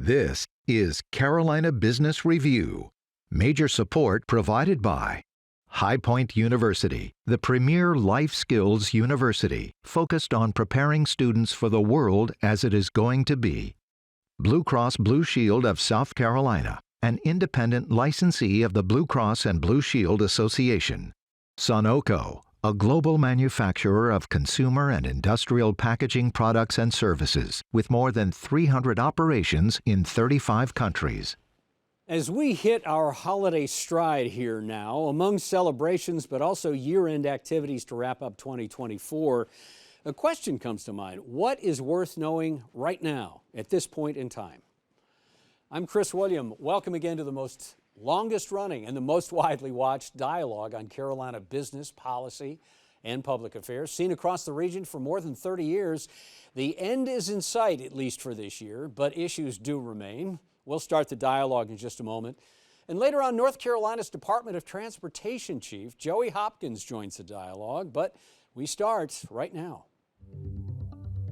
This is Carolina Business Review. Major support provided by High Point University, the premier life skills university focused on preparing students for the world as it is going to be. Blue Cross Blue Shield of South Carolina, an independent licensee of the Blue Cross and Blue Shield Association. Sunoco, a global manufacturer of consumer and industrial packaging products and services with more than 300 operations in 35 countries. As we hit our holiday stride here now, among celebrations but also year-end activities to wrap up 2024, a question comes to mind. What is worth knowing right now at this point in time? I'm Chris William. Welcome again to the most longest running and the most widely watched dialogue on Carolina business, policy, and public affairs. Seen across the region for more than 30 years, the end is in sight, at least for this year, but issues do remain. We'll start the dialogue in just a moment. And later on, North Carolina's Department of Transportation Chief, Joey Hopkins, joins the dialogue, but we start right now.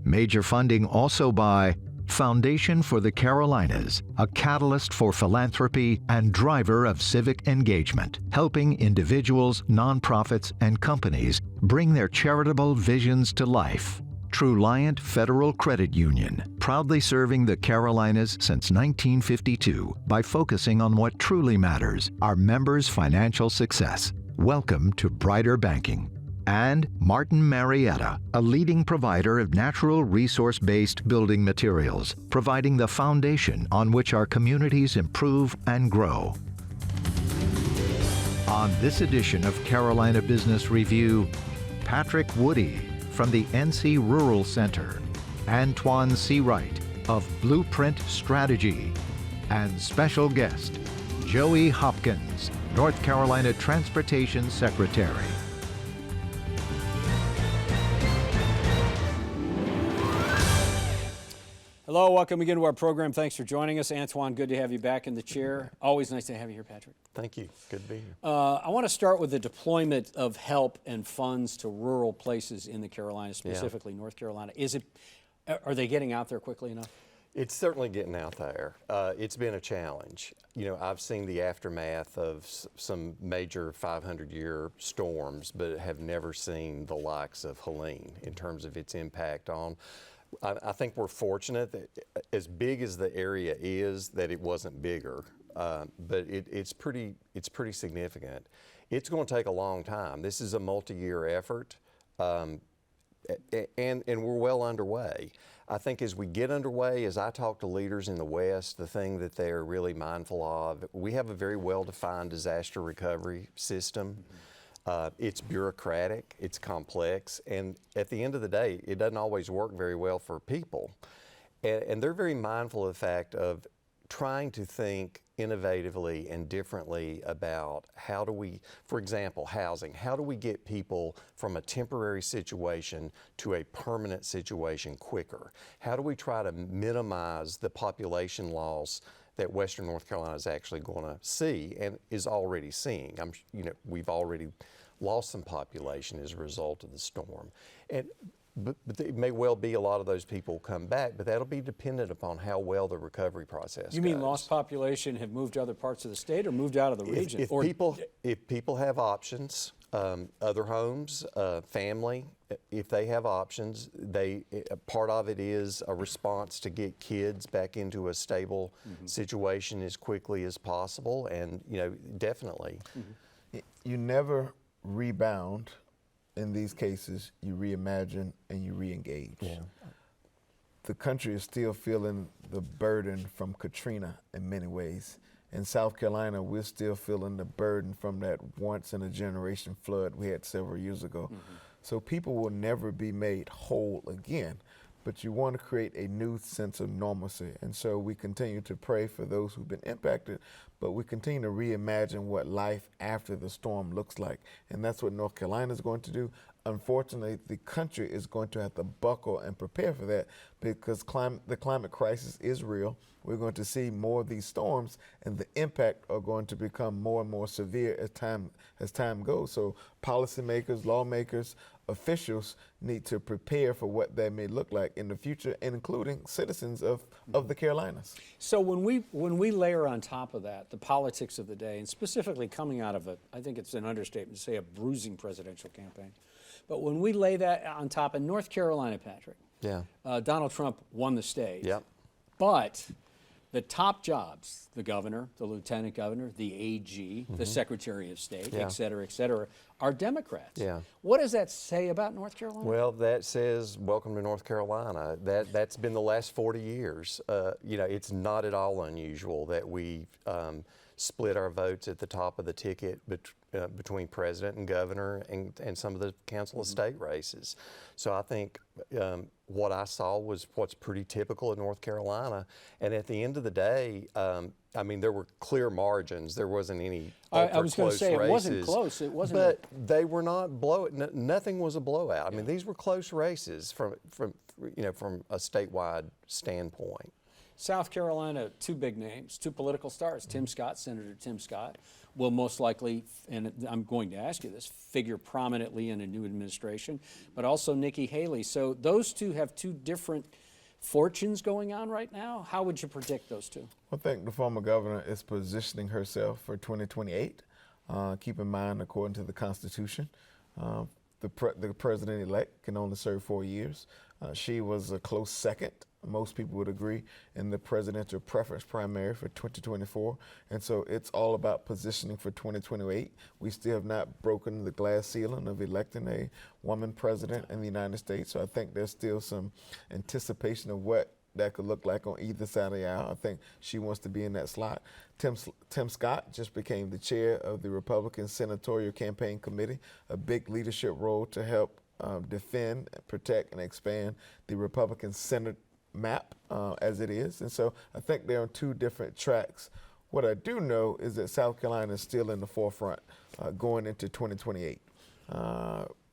Major funding also by Foundation for the Carolinas, a catalyst for philanthropy and driver of civic engagement, helping individuals, nonprofits, and companies bring their charitable visions to life. Truliant Federal Credit Union, proudly serving the Carolinas since 1952 by focusing on what truly matters, our members' financial success. Welcome to Brighter Banking. And Martin Marietta, a leading provider of natural resource-based building materials, providing the foundation on which our communities improve and grow. On this edition of Carolina Business Review, Patrick Woodie from the NC Rural Center, Antjuan Seawright of Blueprint Strategy, and special guest, Joey Hopkins, North Carolina Transportation Secretary. Hello, welcome again to our program. Thanks for joining us. Antjuan, good to have you back in the chair. Always nice to have you here, Patrick. Thank you. Good to be here. I want to start with the deployment of help and funds to rural places in the Carolinas, specifically North Carolina. Are they getting out there quickly enough? It's certainly getting out there. It's been a challenge. You know, I've seen the aftermath of some major 500-year storms, but have never seen the likes of Helene in terms of its impact on. I think we're fortunate that as big as the area is, that it wasn't bigger, but it's pretty significant. It's going to take a long time. This is a multi-year effort, and we're well underway. I think as we get underway, as I talk to leaders in the West, the thing that they're really mindful of, we have a very well-defined disaster recovery system. It's bureaucratic, it's complex, and at the end of the day, it doesn't always work very well for people. And they're very mindful of the fact of trying to think innovatively and differently about how do we, for example, housing, how do we get people from a temporary situation to a permanent situation quicker? How do we try to minimize the population loss that Western North Carolina is actually going to see and is already seeing? We've already lost some population as a result of the storm. But it may well be a lot of those people come back, but that'll be dependent upon how well the recovery process goes. You mean lost population have moved to other parts of the state or moved out of the region? If people have options, other homes, family, if they have options, part of it is a response to get kids back into a stable situation as quickly as possible, and definitely. You never rebound. In these cases, you reimagine and you reengage. Yeah. The country is still feeling the burden from Katrina in many ways. In South Carolina, we're still feeling the burden from that once-in-a-generation flood we had several years ago. So people will never be made whole again, but you want to create a new sense of normalcy. And so we continue to pray for those who've been impacted, but we continue to reimagine what life after the storm looks like. And that's what North Carolina is going to do. unfortunately, the country is going to have to buckle and prepare for that because the climate crisis is real. We're going to see more of these storms, and the impact are going to become more and more severe as time goes. So policymakers, lawmakers, officials need to prepare for what that may look like in the future, and including citizens of the Carolinas. So when we layer on top of that the politics of the day, and specifically coming out of I think it's an understatement to say a bruising presidential campaign, but when we lay that on top in North Carolina, Patrick, Donald Trump won the state. Yep. But the top jobs, the governor, the lieutenant governor, the AG, the Secretary of State, et cetera, are Democrats. Yeah. What does that say about North Carolina? Well, that says, welcome to North Carolina. That's been the last 40 years. You know, it's not at all unusual that we split our votes at the top of the ticket between president and governor and some of the council of state races. So I think what I saw was what's pretty typical in North Carolina. And at the end of the day, I mean, there were clear margins. There wasn't any I was going to say races, it wasn't close. It wasn't. But they were not nothing was a blowout. I mean, these were close races from a statewide standpoint. South Carolina, two big names, two political stars. Tim Scott, Senator Tim Scott, will most likely, and I'm going to ask you this, figure prominently in a new administration, but also Nikki Haley. So those two have two different fortunes going on right now. How would you predict those two? I think the former governor is positioning herself for 2028. Keep in mind, according to the Constitution, the president-elect can only serve 4 years. She was a close second, most people would agree, in the presidential preference primary for 2024. And so it's all about positioning for 2028. We still have not broken the glass ceiling of electing a woman president in the United States. So I think there's still some anticipation of what that could look like on either side of the aisle. I think she wants to be in that slot. Tim Scott just became the chair of the Republican Senatorial Campaign Committee, a big leadership role to help defend, protect, and expand the Republican Senate map as it is. And so I think they're on two different tracks. What I do know is that South Carolina is still in the forefront going into 2028.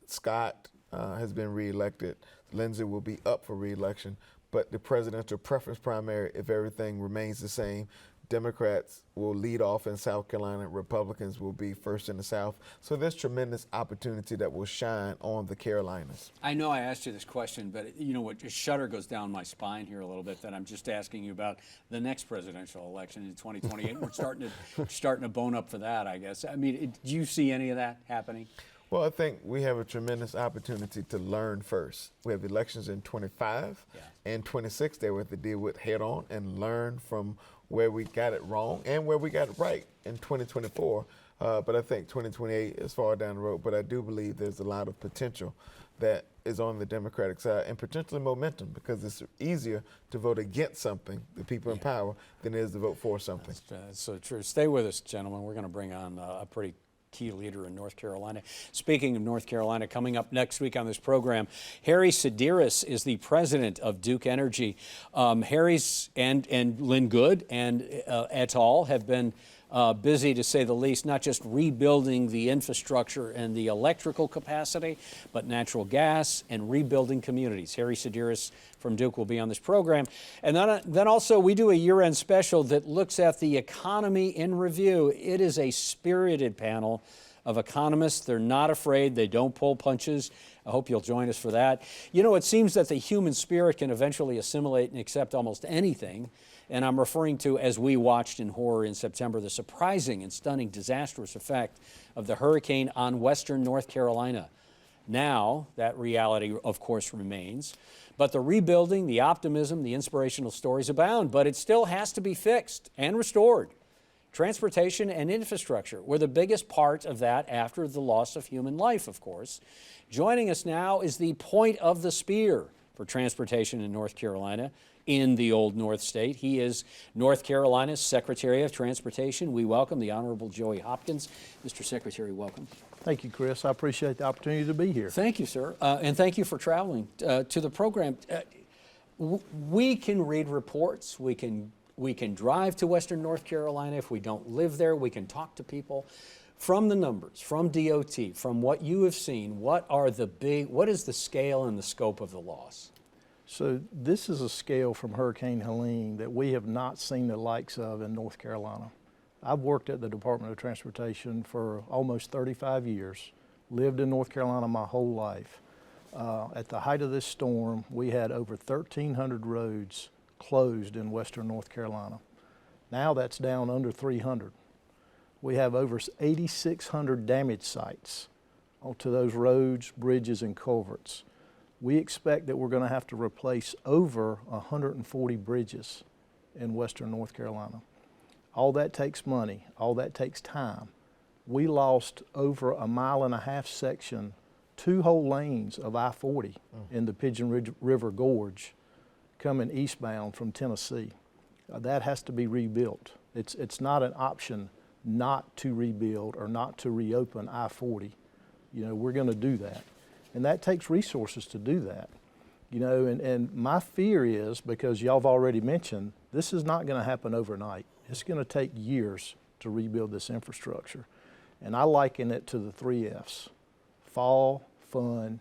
Scott has been reelected. Lindsey will be up for reelection. But the presidential preference primary, if everything remains the same, Democrats will lead off in South Carolina, Republicans will be first in the South. So there's tremendous opportunity that will shine on the Carolinas. I know I asked you this question, but you know what, a shudder goes down my spine here a little bit that I'm just asking you about the next presidential election in 2028. We're starting to bone up for that, I guess. I mean, do you see any of that happening? Well, I think we have a tremendous opportunity to learn first. We have elections in 25 and 26 that we have to deal with head on and learn from where we got it wrong and where we got it right in 2024. But I think 2028 is far down the road. But I do believe there's a lot of potential that is on the Democratic side, and potentially momentum, because it's easier to vote against something, the people in power, than it is to vote for something. That's so true. Stay with us, gentlemen. We're going to bring on a pretty key leader in North Carolina. Speaking of North Carolina, coming up next week on this program, Harry Sedirus is the president of Duke Energy. Harry's and Lynn Good and et al. Have been busy, to say the least, not just rebuilding the infrastructure and the electrical capacity, but natural gas and rebuilding communities. Harry Sedirus from Duke will be on this program. And then also we do a year-end special that looks at the economy in review. It is a spirited panel of economists. They're not afraid. They don't pull punches. I hope you'll join us for that. You know, it seems that the human spirit can eventually assimilate and accept almost anything. And I'm referring to, as we watched in horror in September, the surprising and stunning disastrous effect of the hurricane on western North Carolina. Now, that reality, of course, remains. But the rebuilding, the optimism, the inspirational stories abound. But it still has to be fixed and restored. Transportation and infrastructure were the biggest part of that after the loss of human life, of course. Joining us now is the point of the spear for transportation in North Carolina, in the Old North State. He is North Carolina's Secretary of Transportation. We welcome the Honorable Joey Hopkins. Mr. Secretary, welcome. Thank you, Chris. I appreciate the opportunity to be here. Thank you, sir. And thank you for traveling to the program. We can read reports. We can drive to Western North Carolina. If we don't live there, we can talk to people. From the numbers, from DOT, from what you have seen, what is the scale and the scope of the loss? So this is a scale from Hurricane Helene that we have not seen the likes of in North Carolina. I've worked at the Department of Transportation for almost 35 years, lived in North Carolina my whole life. At the height of this storm, we had over 1,300 roads closed in western North Carolina. Now that's down under 300. We have over 8,600 damage sites onto those roads, bridges, and culverts. We expect that we're going to have to replace over 140 bridges in western North Carolina. All that takes money, all that takes time. We lost over a 1.5 mile section, 2 whole lanes of I-40 in the Pigeon River Gorge coming eastbound from Tennessee. That has to be rebuilt. It's not an option not to rebuild or not to reopen I-40. You know, we're going to do that. And that takes resources to do that. You know, and my fear is, because y'all have already mentioned, this is not going to happen overnight. It's going to take years to rebuild this infrastructure. And I liken it to the 3 F's: fall, fun,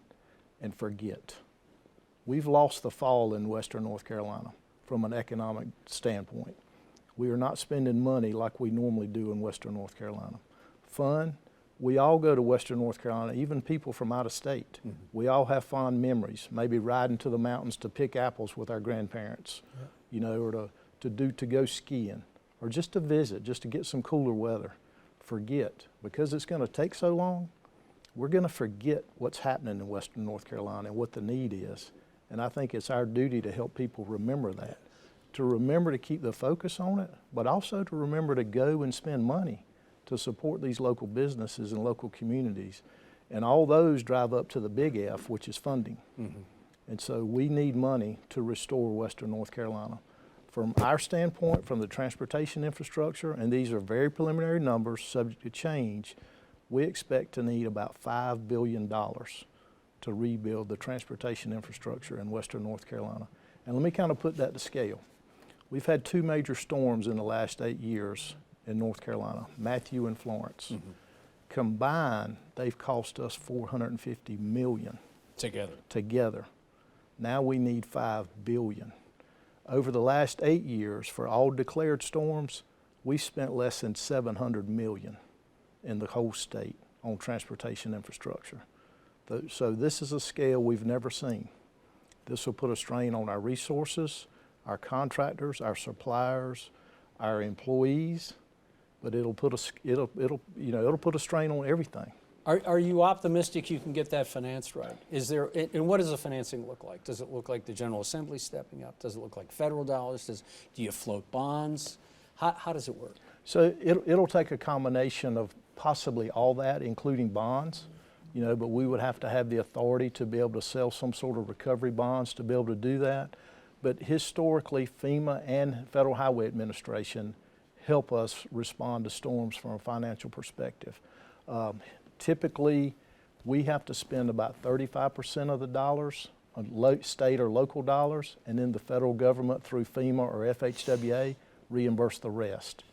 and forget. We've lost the fall in western North Carolina from an economic standpoint. We are not spending money like we normally do in western North Carolina. Fun, we all go to western North Carolina, even people from out of state. Mm-hmm. We all have fond memories, maybe riding to the mountains to pick apples with our grandparents, you know, or to go skiing, or just to visit, just to get some cooler weather. Forget, because it's going to take so long, we're going to forget what's happening in western North Carolina and what the need is. And I think it's our duty to help people remember that, to remember to keep the focus on it, but also to remember to go and spend money to support these local businesses and local communities. And all those drive up to the big F, which is funding. Mm-hmm. And so we need money to restore western North Carolina. From our standpoint, from the transportation infrastructure, and these are very preliminary numbers subject to change, we expect to need about $5 billion to rebuild the transportation infrastructure in western North Carolina. And let me kind of put that to scale. We've had 2 major storms in the last 8 years in North Carolina, Matthew and Florence. Mm-hmm. Combined, they've cost us $450 million. Together. Now we need $5 billion. Over the last 8 years, for all declared storms, we spent less than $700 million in the whole state on transportation infrastructure. So this is a scale we've never seen. This will put a strain on our resources, our contractors, our suppliers, our employees, but it'll put a strain on everything. Are you optimistic you can get that financed right? And what does the financing look like? Does it look like the General Assembly stepping up? Does it look like federal dollars? Do you float bonds? How does it work? So it'll take a combination of possibly all that, including bonds, you know, but we would have to have the authority to be able to sell some sort of recovery bonds to be able to do that. But historically, FEMA and Federal Highway Administration help us respond to storms from a financial perspective. Typically, we have to spend about 35% of the dollars on state or local dollars, and then the federal government through FEMA or FHWA reimburse the rest.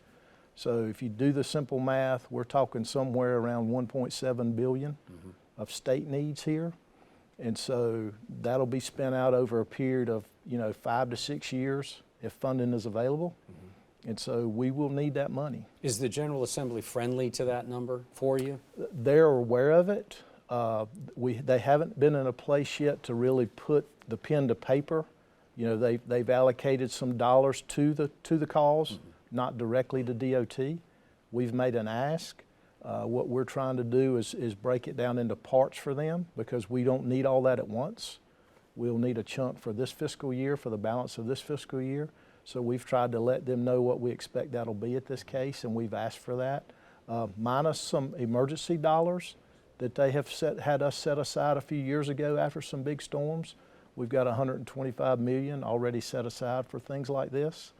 So if you do the simple math, we're talking somewhere around $1.7 billion of state needs here. And so that'll be spent out over a period of 5 to 6 years if funding is available. And so we will need that money. Is the General Assembly friendly to that number for you? They're aware of it. They haven't been in a place yet to really put the pen to paper. You know, they've allocated some dollars to the cause, not directly to DOT. We've made an ask. What we're trying to do is break it down into parts for them, because we don't need all that at once. We'll need a chunk for this fiscal year, for the balance of this fiscal year. So we've tried to let them know what we expect that'll be at this case, and we've asked for that, minus some emergency dollars that they have had us set aside a few years ago after some big storms. We've got $125 million already set aside for things like this,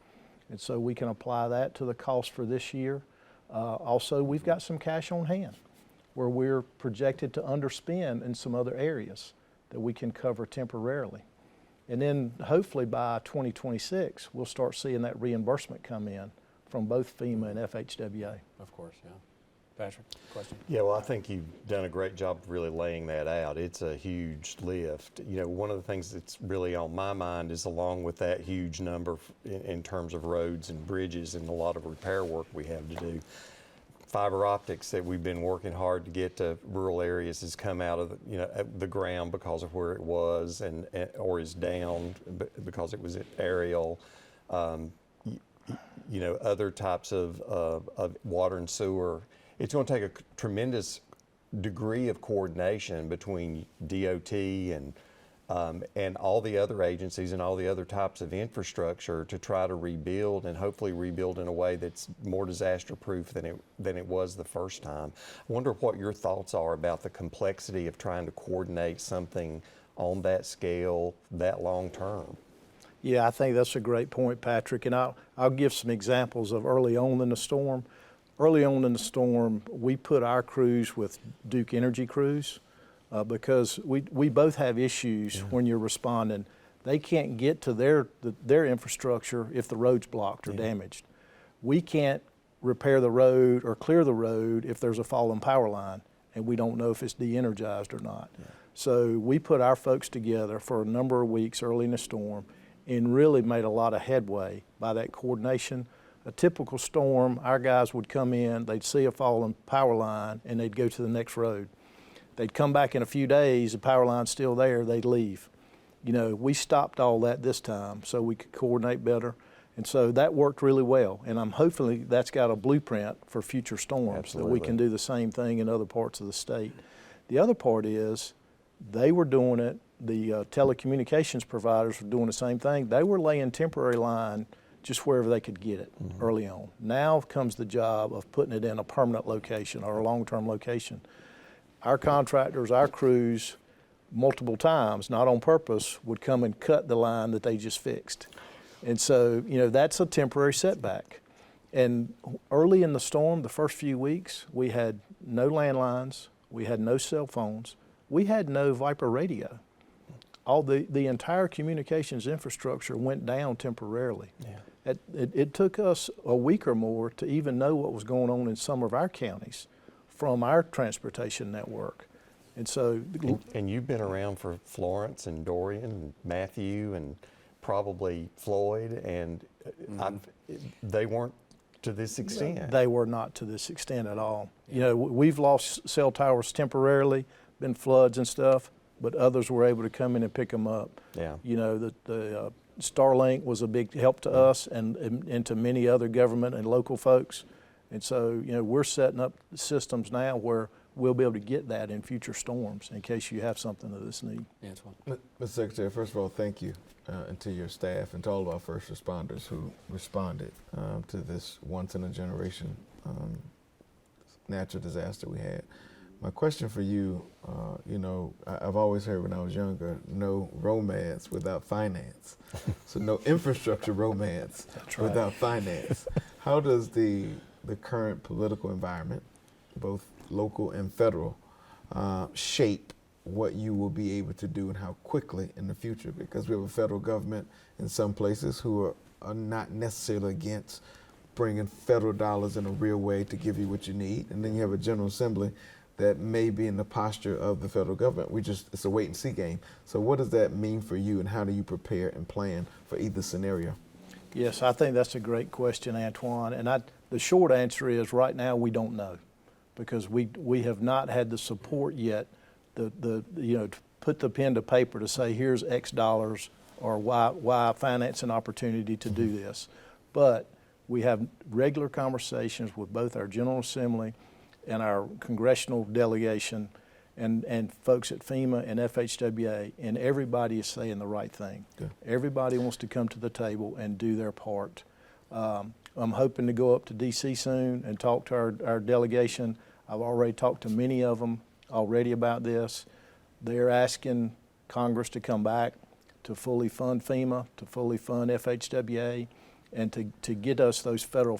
and so we can apply that to the cost for this year. Also, we've got some cash on hand where we're projected to underspend in some other areas that we can cover temporarily. And then hopefully by 2026, we'll start seeing that reimbursement come in from both FEMA and FHWA. Of course, yeah. Patrick, question? Yeah, well, I think you've done a great job of really laying that out. It's a huge lift. You know, one of the things that's really on my mind is, along with that huge number in terms of roads and bridges and a lot of repair work we have to do, fiber optics that we've been working hard to get to rural areas has come out of the ground because of where it was, and or is down because it was aerial. Other types of water and sewer. It's going to take a tremendous degree of coordination between DOT and all the other agencies and all the other types of infrastructure to try to rebuild, and hopefully rebuild in a way that's more disaster-proof than it was the first time. I wonder what your thoughts are about the complexity of trying to coordinate something on that scale, that long term. Yeah, I think that's a great point, Patrick, and I'll give some examples of early on in the storm. Early on in the storm, we put our crews with Duke Energy crews because we both have issues when you're responding. They can't get to their infrastructure if the road's blocked or damaged. We can't repair the road or clear the road if there's a fallen power line and we don't know if it's de-energized or not. So we put our folks together for a number of weeks early in the storm and really made a lot of headway by that coordination. A typical storm, our guys would come in, they'd see a fallen power line, and they'd go to the next road. They'd come back in a few days, the power line's still there, they'd leave. We stopped all that this time so we could coordinate better. And so that worked really well. And hopefully that's got a blueprint for future storms. Absolutely. That we can do the same thing in other parts of the state. The other part is they were doing it, the telecommunications providers were doing the same thing. They were laying temporary line just wherever they could get it early on. Now comes the job of putting it in a permanent location or a long-term location. Our contractors, our crews, multiple times, not on purpose, would come and cut the line that they just fixed. And so, that's a temporary setback. And early in the storm, the first few weeks, we had no landlines, we had no cell phones, we had no Viper radio. All the entire communications infrastructure went down temporarily. Yeah. It took us a week or more to even know what was going on in some of our counties from our transportation network. And so... And you've been around for Florence and Dorian and Matthew and probably Floyd, and they weren't to this extent. They were not to this extent at all. We've lost cell towers temporarily, been floods and stuff, but others were able to come in and pick them up. Yeah. The Starlink was a big help to us and to many other government and local folks. And so, we're setting up systems now where we'll be able to get that in future storms in case you have something of this need. Antjuan. Mr. Secretary, first of all, thank you and to your staff and to all of our first responders who responded to this once-in-a-generation natural disaster we had. My question for you, I've always heard when I was younger, no romance without finance. So no infrastructure romance without finance. How does the current political environment, both local and federal, shape what you will be able to do and how quickly in the future? Because we have a federal government in some places who are not necessarily against bringing federal dollars in a real way to give you what you need. And then you have a General Assembly that may be in the posture of the federal government. It's a wait and see game. So what does that mean for you, and how do you prepare and plan for either scenario? Yes, I think that's a great question, Antjuan. And the short answer is right now we don't know, because we have not had the support yet to put the pen to paper to say here's X dollars or why finance an opportunity to do this. But we have regular conversations with both our General Assembly and our congressional delegation and folks at FEMA and FHWA, and everybody is saying the right thing. Good. Everybody wants to come to the table and do their part. I'm hoping to go up to D.C. soon and talk to our delegation. I've already talked to many of them already about this. They're asking Congress to come back to fully fund FEMA, to fully fund FHWA, and to get us those federal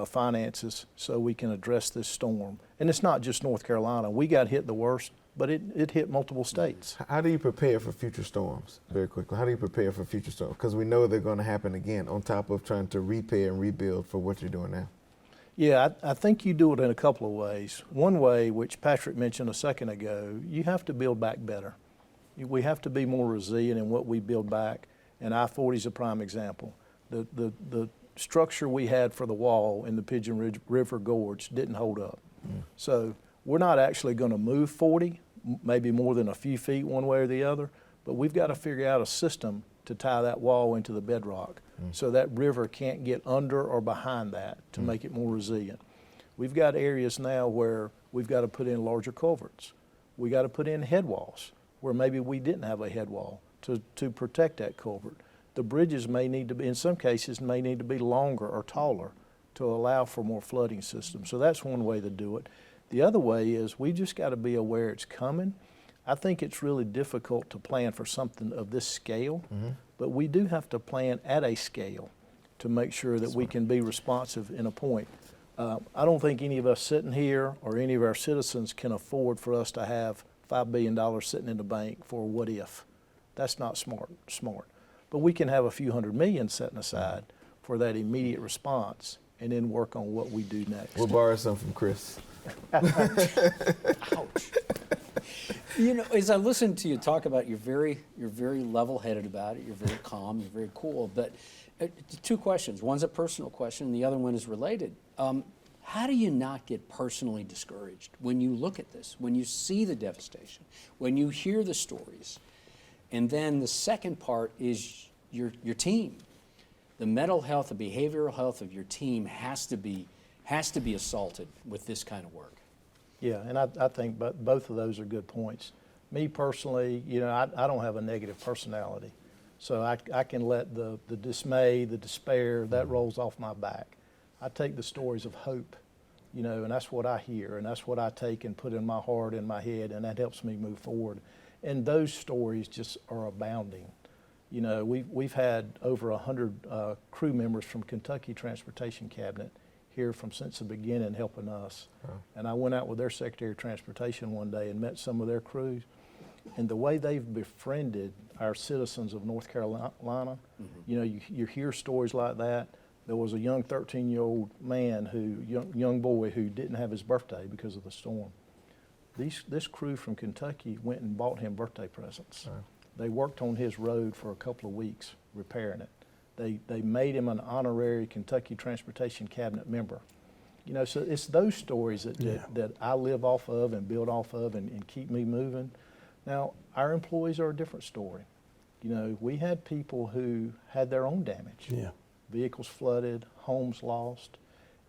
finances so we can address this storm. And it's not just North Carolina. We got hit the worst, but it hit multiple states. How do you prepare for future storms, very quickly? How do you prepare for future storms? Because we know they're going to happen again, on top of trying to repair and rebuild for what you're doing now. Yeah, I think you do it in a couple of ways. One way, which Patrick mentioned a second ago, you have to build back better. We have to be more resilient in what we build back, and I-40 is a prime example. The structure we had for the wall in the Pigeon River Gorge didn't hold up. So we're not actually going to move 40, maybe more than a few feet one way or the other, but we've got to figure out a system to tie that wall into the bedrock so that river can't get under or behind that to make it more resilient. We've got areas now where we've got to put in larger culverts. We got to put in head walls where maybe we didn't have a head wall to protect that culvert. The bridges may need to be, in some cases, may need to be longer or taller to allow for more flooding systems. So that's one way to do it. The other way is we just got to be aware it's coming. I think it's really difficult to plan for something of this scale, but we do have to plan at a scale to make sure that we can be responsive in a point. I don't think any of us sitting here or any of our citizens can afford for us to have $5 billion sitting in the bank for what if. That's not smart. But we can have a few $100 million setting aside for that immediate response and then work on what we do next. We'll borrow some from Chris. Ouch. You know, as I listen to you talk about, you're very level-headed about it. You're very calm. You're very cool. But two questions. One's a personal question, and the other one is related. How do you not get personally discouraged when you look at this, when you see the devastation, when you hear the stories? And then the second part is your team. The mental health, the behavioral health of your team has to be assaulted with this kind of work. Yeah, and I think both of those are good points. Me personally, you know, I don't have a negative personality, so I can let the dismay, the despair, that rolls off my back. I take the stories of hope, you know, and that's what I hear, and that's what I take and put in my heart and my head, and that helps me move forward. And those stories just are abounding. You know, we've had over 100 crew members from Kentucky Transportation Cabinet here since the beginning helping us. Wow. And I went out with their Secretary of Transportation one day and met some of their crews. And the way they've befriended our citizens of North Carolina, you know, you hear stories like that. There was a young 13-year-old man, young boy who didn't have his birthday because of the storm. This crew from Kentucky went and bought him birthday presents. Wow. They worked on his road for a couple of weeks, repairing it. They made him an honorary Kentucky Transportation Cabinet member. You know, so it's those stories that I live off of and build off of and keep me moving. Now, our employees are a different story. You know, we had people who had their own damage. Yeah. Vehicles flooded, homes lost,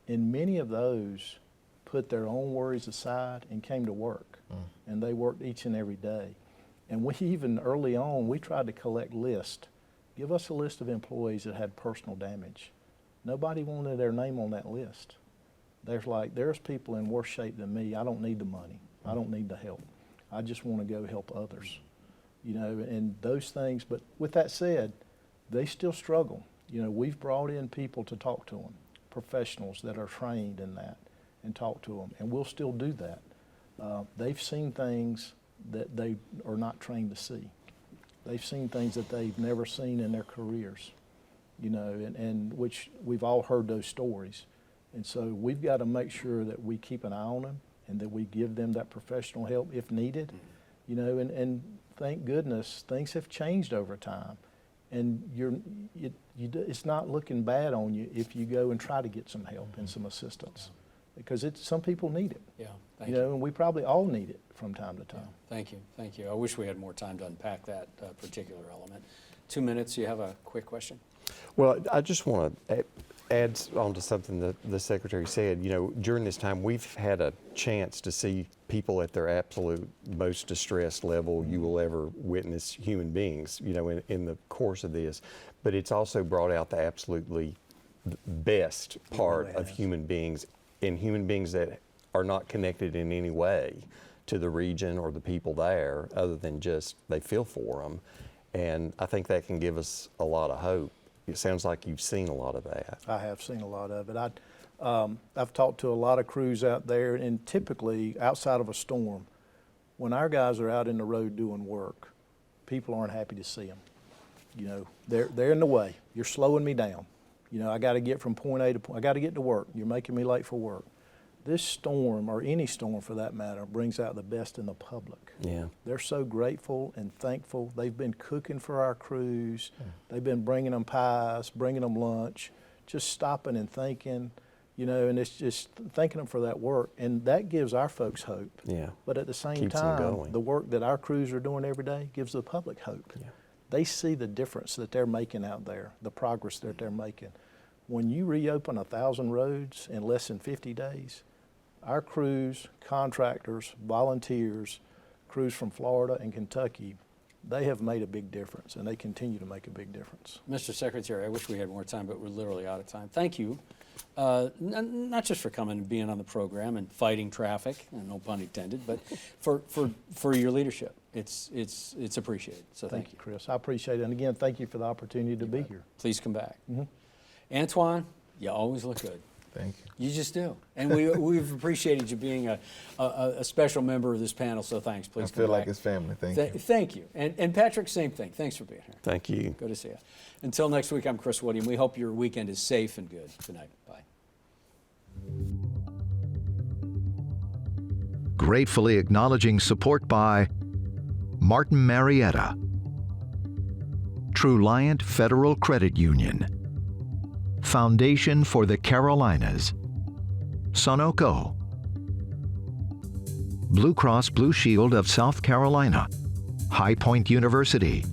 and many of those put their own worries aside and came to work. And they worked each and every day. And we even early on, we tried to collect lists. Give us a list of employees that had personal damage. Nobody wanted their name on that list. There's people in worse shape than me. I don't need the money. I don't need the help. I just want to go help others. You know, and those things, but with that said, they still struggle. You know, we've brought in people to talk to them, professionals that are trained in that, and talk to them, and we'll still do that. They've seen things that they are not trained to see. They've seen things that they've never seen in their careers, you know, and which we've all heard those stories. And so we've got to make sure that we keep an eye on them and that we give them that professional help if needed, you know, and thank goodness things have changed over time. And it's not looking bad on you if you go and try to get some help and some assistance, because some people need it. Yeah, thank you. And we probably all need it from time to time. Yeah, thank you. I wish we had more time to unpack that particular element. 2 minutes, you have a quick question? Well, I just want to add on to something that the Secretary said. You know, during this time, we've had a chance to see people at their absolute most distressed level you will ever witness human beings, you know, in the course of this. But it's also brought out the absolutely best part of human beings, and human beings that are not connected in any way to the region or the people there, other than just they feel for them. And I think that can give us a lot of hope. It sounds like you've seen a lot of that. I have seen a lot of it. I've talked to a lot of crews out there, and typically outside of a storm, when our guys are out in the road doing work, people aren't happy to see them. You know, they're in the way. You're slowing me down. You know, I got to get from point A to point, I got to get to work. You're making me late for work. This storm, or any storm for that matter, brings out the best in the public. Yeah. They're so grateful and thankful. They've been cooking for our crews. They've been bringing them pies, bringing them lunch, just stopping and thanking, you know, and it's just thanking them for that work. And that gives our folks hope. Yeah. But at the same Keeps them time, going. the work that our crews are doing every day gives the public hope. Yeah. They see the difference that they're making out there, the progress that they're making. When you reopen 1,000 roads in less than 50 days, our crews, contractors, volunteers, crews from Florida and Kentucky, they have made a big difference, and they continue to make a big difference. Mr. Secretary, I wish we had more time, but we're literally out of time. Thank you, not just for coming and being on the program and fighting traffic, and no pun intended, but for your leadership. It's appreciated. So thank you, Chris. I appreciate it, and again, thank you for the opportunity to be here. Please come back. Antjuan, you always look good. Thank you. You just do. And we've appreciated you being a special member of this panel, so thanks. Please come back. I feel like it's family. Thank you. Thank you. And Patrick, same thing. Thanks for being here. Thank you. Good to see you. Until next week, I'm Chris Woodie, and we hope your weekend is safe and good. Good night. Bye. Gratefully acknowledging support by Martin Marietta, Truliant Federal Credit Union, Foundation for the Carolinas, Sunoco, Blue Cross Blue Shield of South Carolina, High Point University,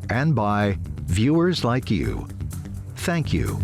and by viewers like you. Thank you.